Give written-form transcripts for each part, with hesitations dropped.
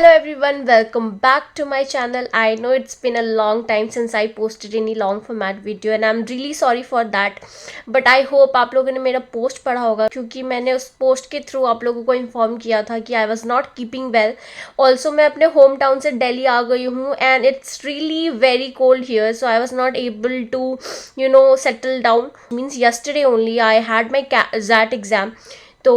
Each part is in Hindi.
Hello everyone, welcome back to my channel. I know it's been a long time since I posted any long format video and I'm really sorry for that. But I hope आप लोगों ने मेरा पोस्ट पढ़ा होगा क्योंकि मैंने उस पोस्ट के थ्रू आप लोगों को इन्फॉर्म किया था कि I was not keeping well. Also मैं अपने होम टाउन से दिल्ली आ गई हूँ and it's really very cold here, so I was not able to settle down. Means yesterday only I had my ZAT exam, तो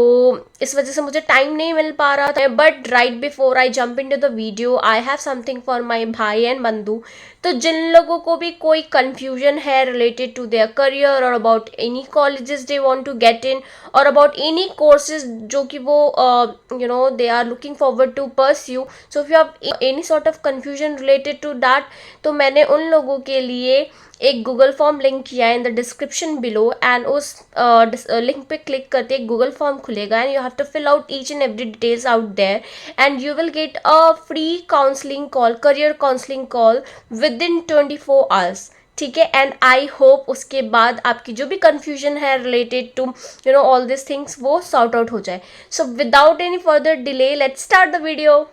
इस वजह से मुझे टाइम नहीं मिल पा रहा था. But right before I jump in to the video I have something for my भाई एंड बंधु. तो जिन लोगों को भी कोई कन्फ्यूजन है रिलेटेड टू देयर करियर और about any colleges they want to get in और अबाउट एनी कोर्सेज जो कि वो they are looking forward to pursue, so if you have any sort of confusion related to that, तो मैंने उन लोगों के लिए एक गूगल फॉर्म लिंक किया है in the description below. And उस लिंक पे क्लिक करते एक गूगल फॉर्म खुलेगा and you have to fill out each and every details out there and you will get a free counselling call, career counselling call within 24 hours. ठीक है, एंड आई होप उसके बाद आपकी जो भी कन्फ्यूजन है related to all this things वो सॉर्ट आउट हो जाए. So without any further delay let's start the video.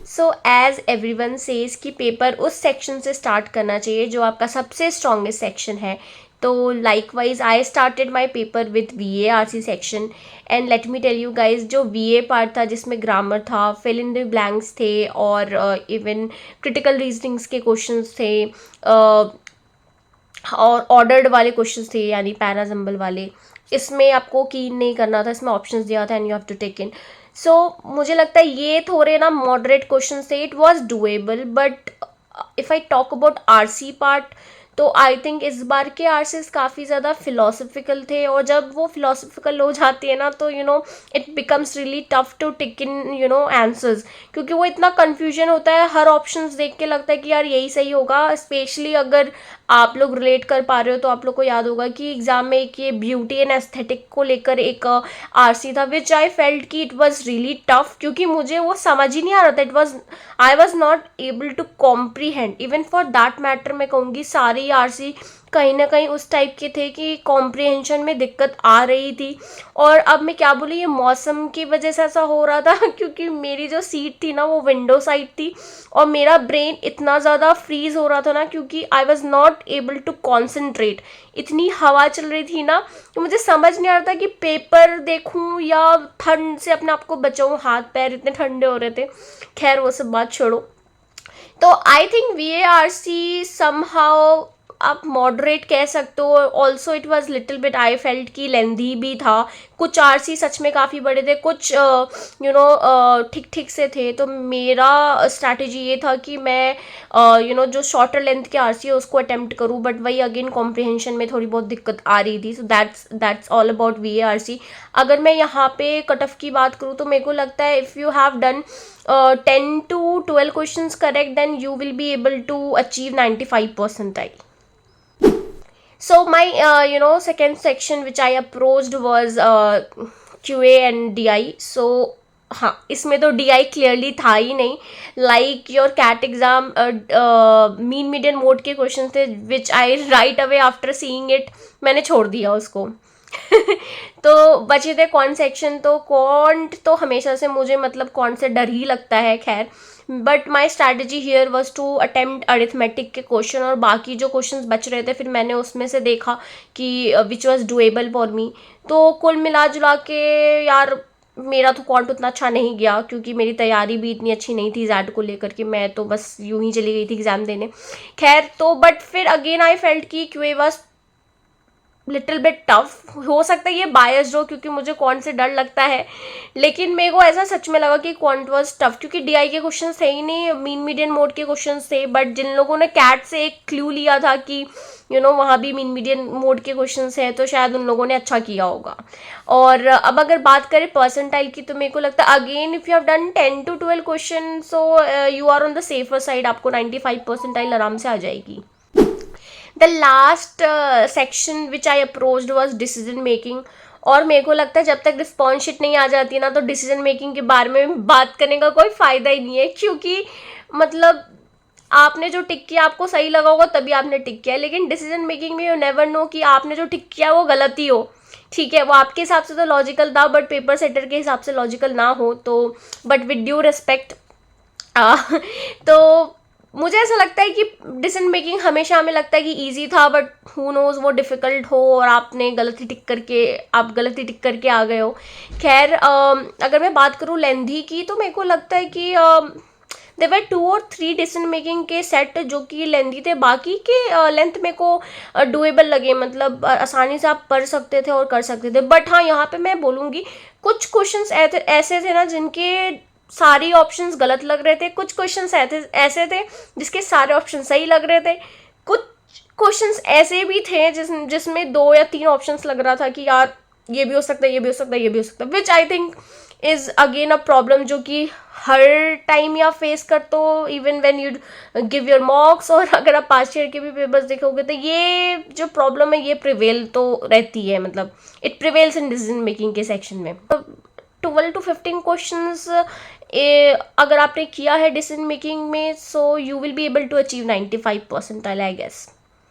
So as everyone says कि पेपर उस सेक्शन से स्टार्ट करना चाहिए जो आपका सबसे स्ट्रॉन्गेस्ट सेक्शन है. तो likewise I started my paper with VARC section and let me tell you guys, जो VA पार्ट था जिसमें ग्रामर था, फिल इन द ब्लैंक्स थे और इवन क्रिटिकल रीजनिंग्स के क्वेश्चंस थे और ऑर्डर्ड वाले क्वेश्चंस थे यानी पैराजम्बल वाले. इसमें आपको कीन नहीं करना था, इसमें ऑप्शंस दिया था and you have to take in. So मुझे लगता है ये थोड़े ना मॉडरेट क्वेश्चन थे. It was doable, but if I talk about RC part तो आई थिंक इस बार के आर्सेस काफ़ी ज़्यादा फिलोसफिकल थे और जब वो फिलोसफिकल हो जाती है ना तो it becomes really tough to tick in answers, क्योंकि वो इतना कन्फ्यूजन होता है. हर ऑप्शंस देख के लगता है कि यार यही सही होगा. स्पेशली अगर आप लोग रिलेट कर पा रहे हो तो आप लोग को याद होगा कि एग्जाम में एक ये ब्यूटी एंड एस्थेटिक को लेकर एक RC था विच आई फेल्ट कि इट वॉज रियली टफ, क्योंकि मुझे वो समझ ही नहीं आ रहा था. I was not able to comprehend. Even for that matter मैं कहूँगी सारी RC कहीं ना कहीं उस टाइप के थे कि कॉम्प्रीहेंशन में दिक्कत आ रही थी. और अब मैं क्या बोलूँ, ये मौसम की वजह से ऐसा हो रहा था क्योंकि मेरी जो सीट थी ना वो विंडो साइड थी और मेरा ब्रेन इतना ज़्यादा फ्रीज हो रहा था ना क्योंकि I was not able to concentrate. इतनी हवा चल रही थी ना कि मुझे समझ नहीं आ रहा था कि पेपर देखूं या ठंड से अपने आप को बचाऊं. हाथ पैर इतने ठंडे हो रहे थे. खैर वो सब बात छोड़ो. तो आई थिंक VARC समहाउ आप मॉडरेट कह सकते हो. Also it was little bit I felt की लेंदी भी था. कुछ RC सच में काफ़ी बड़े थे, कुछ ठीक ठीक से थे. तो मेरा स्ट्रैटेजी ये था कि मैं जो शॉर्टर लेंथ के RC है उसको अटेम्प्ट करूँ, बट वही अगेन कॉम्प्रिहेंशन में थोड़ी बहुत दिक्कत आ रही थी. So that's all about VARC. अगर मैं यहाँ पे कट ऑफ की बात करूँ तो मेरे को लगता है if you have done 10 to 12 questions correct then you will be able to achieve 95 percentile. So my second section which I approached was QA and DI. So हाँ, इसमें तो DI क्लियरली था ही नहीं. Like your CAT exam mean median mode के क्वेश्चन थे which I right away after seeing it मैंने छोड़ दिया उसको. तो बचे थे कौन सेक्शन. तो कॉन्ट तो हमेशा से मुझे मतलब कौन से डर ही लगता है. खैर, but my strategy here was to attempt arithmetic के क्वेश्चन और बाकी जो क्वेश्चंस बच रहे थे फिर मैंने उसमें से देखा कि which was doable for me. तो कुल मिला जुला के यार मेरा तो कॉन्ट उतना अच्छा नहीं गया क्योंकि मेरी तैयारी भी इतनी अच्छी नहीं थी ZAT को लेकर के. मैं तो बस यूं ही चली गई थी एग्ज़ाम देने. खैर, तो बट फिर अगेन आई फेल्ट कि QA was little bit tough. हो सकता है ये बायस्ड हो क्योंकि मुझे क्वांट से डर लगता है, लेकिन मेरे को ऐसा सच में लगा कि क्वांट वाज टफ क्योंकि DI के क्वेश्चन थे ही नहीं, मीन मीडियन मोड के क्वेश्चन थे. बट जिन लोगों ने कैट से एक क्लू लिया था कि वहाँ भी मीन मीडियन मोड के क्वेश्चन हैं तो शायद उन लोगों ने अच्छा किया होगा. और अब अगर बात करें परसेंटाइल की तो मेरे को लगता है again if you have done 10 to 12 question so you are on the safer side. आपको 95 परसेंटाइल आराम से आ जाएगी. The last section which I approached was decision making. और मेरे को लगता है जब तक रिस्पॉन्स शीट नहीं आ जाती ना तो डिसीजन मेकिंग के बारे में बात करने का कोई फ़ायदा ही नहीं है, क्योंकि मतलब आपने जो टिक किया आपको सही लगा होगा तभी आपने टिक किया, लेकिन डिसीजन मेकिंग में यू नेवर नो कि आपने जो टिक किया वो गलत ही हो. ठीक है, वो आपके हिसाब से तो लॉजिकल था बट पेपर सेटर के हिसाब से लॉजिकल ना हो. तो बट विद ड्यू रिस्पेक्ट तो मुझे ऐसा लगता है कि डिसीजन मेकिंग हमेशा हमें लगता है कि इजी था, बट हु नोज़ वो डिफ़िकल्ट हो और आपने गलती टिक करके आ गए हो। खैर, अगर मैं बात करूँ लेंथी की, तो मेरे को लगता है कि देयर वर 2 और 3 डिसीजन मेकिंग के सेट जो कि लेंथी थे, बाकी के लेंथ मेरे को डुएबल लगे, मतलब आसानी से आप पढ़ सकते थे और कर सकते थे। बट हाँ, यहाँ पे मैं बोलूँगी कुछ क्वेश्चंस ऐसे थे ना जिनके सारी ऑप्शंस गलत लग रहे थे, कुछ क्वेश्चंस ऐसे थे जिसके सारे ऑप्शन सही लग रहे थे, कुछ क्वेश्चंस ऐसे भी थे जिसमें 2 या 3 ऑप्शंस लग रहा था कि यार ये भी हो सकता है, ये भी हो सकता है, ये भी हो सकता है, which I think is again a problem जो कि हर टाइम या फेस करते हो, even when you give your mocks. और अगर आप पास्ट ईयर के भी पेपर्स देखोगे तो ये जो प्रॉब्लम है ये प्रिवेल तो रहती है, मतलब it prevails in decision making के सेक्शन में। 12 to 15 क्वेश्चंस अगर आपने किया है डिसीजन मेकिंग में, so you will be able to achieve 95 percentile I guess.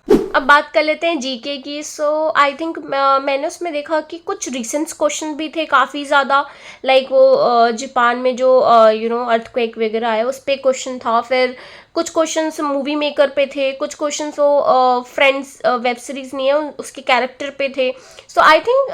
अब बात कर लेते हैं जीके की। सो आई थिंक मैंने उसमें देखा कि कुछ रिसेंट क्वेश्चन भी थे काफ़ी ज़्यादा, लाइक वो जापान में जो अर्थक्वेक वगैरह आया उस पर क्वेश्चन था। फिर कुछ क्वेश्चंस मूवी मेकर पे थे, कुछ क्वेश्चंस वो फ्रेंड्स वेब सीरीज नहीं है उसके कैरेक्टर पे थे। So I think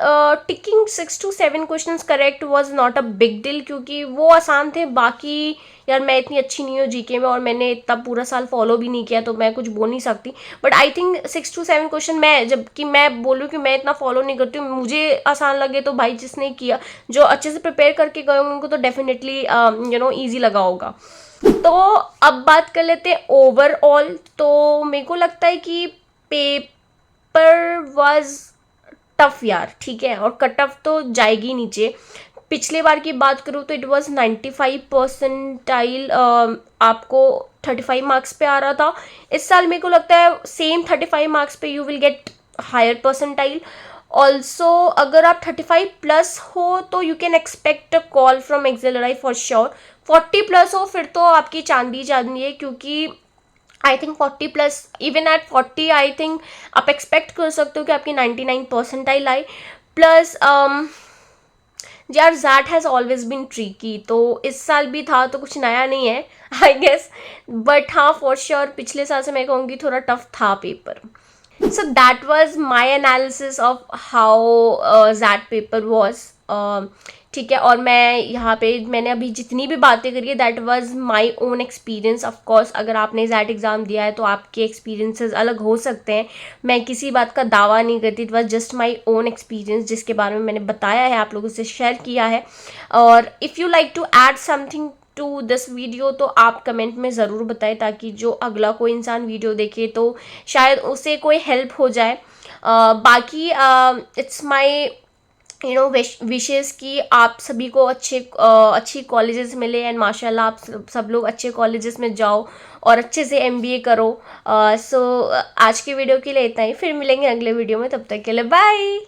ticking 6 to 7 questions correct was not a big deal, क्योंकि वो आसान थे। बाकी यार मैं इतनी अच्छी नहीं हूँ जीके में और मैंने इतना पूरा साल फॉलो भी नहीं किया, तो मैं कुछ बोल नहीं सकती। But I think 6 to 7 question, मैं जबकि मैं बोलूँ कि मैं इतना फॉलो नहीं करती हूँ, मुझे आसान लगे तो भाई जिसने किया, जो अच्छे से प्रिपेयर करके गए होंगे उनको तो डेफिनेटली ईजी लगा होगा। तो अब बात कर लेते हैं ओवरऑल। तो मेरे को लगता है कि पेपर वाज टफ यार, ठीक है, और कट ऑफ तो जाएगी नीचे। पिछले बार की बात करूँ तो इट वाज 95 परसेंटाइल, आपको 35 मार्क्स पे आ रहा था। इस साल मेरे को लगता है सेम 35 मार्क्स पे you will get higher percentile. Also अगर आप 35 प्लस हो तो you can expect a call from XLRI for sure. 40 plus हो फिर तो आपकी चांदी चांदी है, क्योंकि I think 40 plus, even at 40 I think आप एक्सपेक्ट कर सकते हो कि आपकी 99 परसेंटाइल आए। प्लस यार ज़ैट हैज़ ऑलवेज बिन ट्रिकी, तो इस साल भी था तो कुछ नया नहीं है आई गेस। बट हाँ, फॉर श्योर पिछले साल से मैं कहूँगी थोड़ा टफ था paper. So that was my analysis of how that paper was. ठीक है, और मैं यहाँ पे मैंने अभी जितनी भी बातें करी है that was my own experience. Of course अगर आपने ज़ैट एग्ज़ाम दिया है तो आपके एक्सपीरियंसेस अलग हो सकते हैं, मैं किसी बात का दावा नहीं करती। It was just my own experience जिसके बारे में मैंने बताया है, आप लोगों से शेयर किया है। और if you like to add something to this video तो आप कमेंट में ज़रूर बताएं, ताकि जो अगला कोई इंसान वीडियो देखे तो शायद उसे कोई हेल्प हो जाए। बाकी इट्स माय विशेस कि आप सभी को अच्छी कॉलेजेस मिले, एंड माशाल्लाह आप सब लोग अच्छे कॉलेजेस में जाओ और अच्छे से MBA करो। सो आज के वीडियो के लिए इतना ही, फिर मिलेंगे अगले वीडियो में, तब तक के लिए बाय।